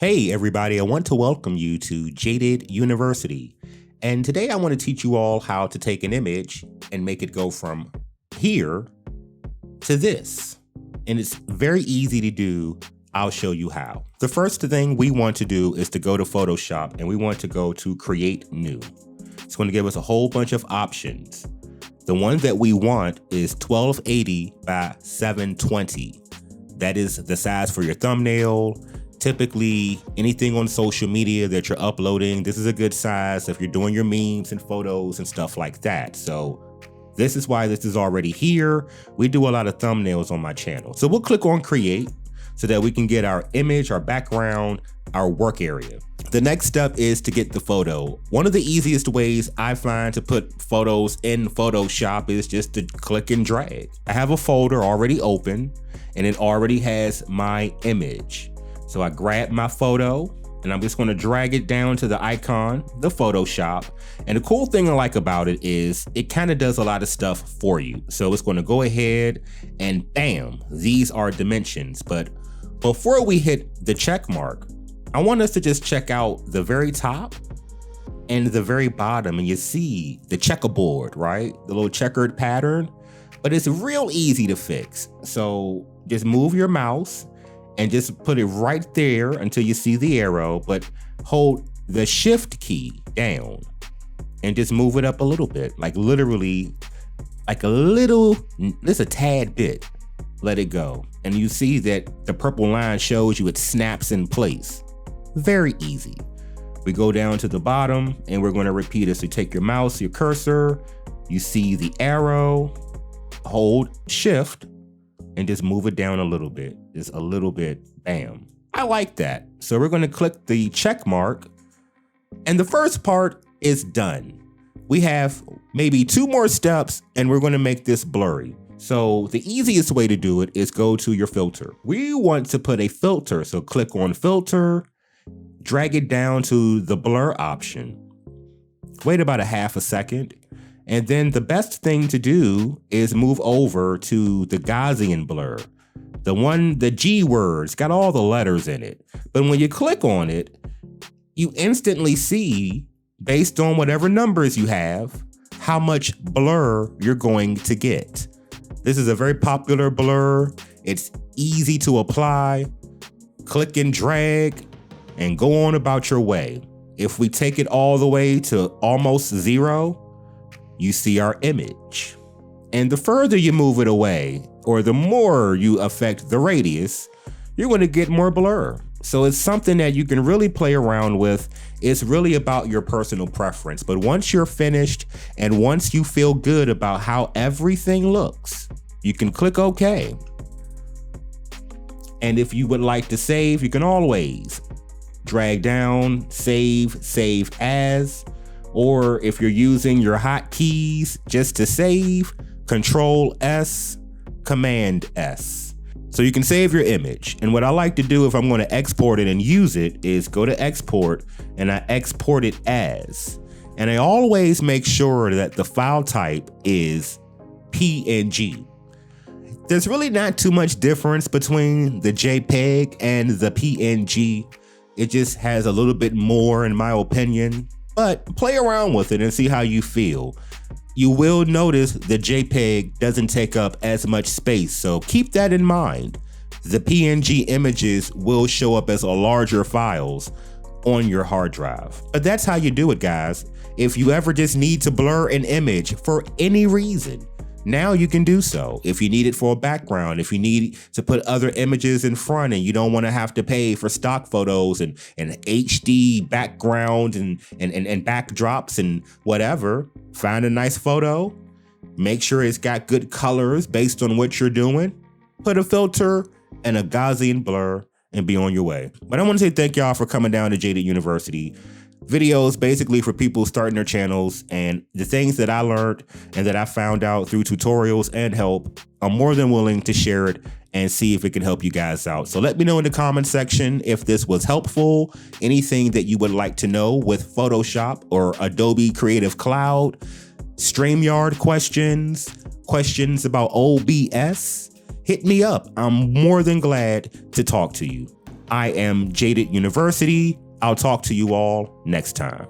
Hey everybody, I want to welcome you to Jaded University. And today I want to teach you all how to take an image and make it go from here to this. And it's very easy to do. I'll show you how. The first thing we want to do is to go to Photoshop and we want to go to Create New. It's going to give us a whole bunch of options. The one that we want is 1280 by 720. That is the size for your thumbnail. Typically, anything on social media that you're uploading, this is a good size if you're doing your memes and photos and stuff like that. So this is why this is already here. We do a lot of thumbnails on my channel. So we'll click on Create so that we can get our image, our background, our work area. The next step is to get the photo. One of the easiest ways I find to put photos in Photoshop is just to click and drag. I have a folder already open and it already has my image. So I grab my photo and I'm just going to drag it down to the icon, the Photoshop. And the cool thing I like about it is it kind of does a lot of stuff for you. So it's going to go ahead and bam, these are dimensions. But before we hit the check mark, I want us to just check out the very top and the very bottom. And you see the checkerboard, right? The little checkered pattern, but it's real easy to fix. So just move your mouse and just put it right there until you see the arrow, but hold the shift key down and just move it up a little bit, like literally, like a little, just a tad bit, let it go. And you see that the purple line shows you it snaps in place. Very easy. We go down to the bottom and we're gonna repeat it. So take your mouse, your cursor, you see the arrow, hold shift, and just move it down a little bit, just a little bit, bam. I like that. So we're gonna click the check mark and the first part is done. We have maybe 2 more steps and we're gonna make this blurry. So the easiest way to do it is go to your filter. We want to put a filter, so click on filter, drag it down to the blur option. Wait about a half a second. And then the best thing to do is move over to the Gaussian blur. The G word's got all the letters in it. But when you click on it, you instantly see, based on whatever numbers you have, how much blur you're going to get. This is a very popular blur. It's easy to apply. Click and drag and go on about your way. If we take it all the way to almost 0, you see our image. And the further you move it away, or the more you affect the radius, you're going to get more blur. So it's something that you can really play around with. It's really about your personal preference. But once you're finished and once you feel good about how everything looks, you can click OK. And if you would like to save, you can always drag down, save as. Or if you're using your hotkeys just to save, Control S, Command S. So you can save your image. And what I like to do if I'm going to export it and use it is go to export and I export it as. And I always make sure that the file type is PNG. There's really not too much difference between the JPEG and the PNG. It just has a little bit more in my opinion. But play around with it and see how you feel. You will notice the JPEG doesn't take up as much space, so keep that in mind. The PNG images will show up as larger files on your hard drive. But that's how you do it, guys. If you ever just need to blur an image for any reason, now you can do so. If you need it for a background, if you need to put other images in front and you don't want to have to pay for stock photos and HD background and backdrops and whatever, find a nice photo, make sure it's got good colors based on what you're doing, put a filter and a Gaussian blur and be on your way. But I want to say thank y'all for coming down to Jaded University. Videos basically for people starting their channels, and the things that I learned and that I found out through tutorials and help, I'm more than willing to share it and see if it can help you guys out. So let me know in the comment section if this was helpful, anything that you would like to know with Photoshop or Adobe Creative Cloud, StreamYard questions about OBS, hit me up. I'm more than glad to talk to you. I am Jaded University. I'll talk to you all next time.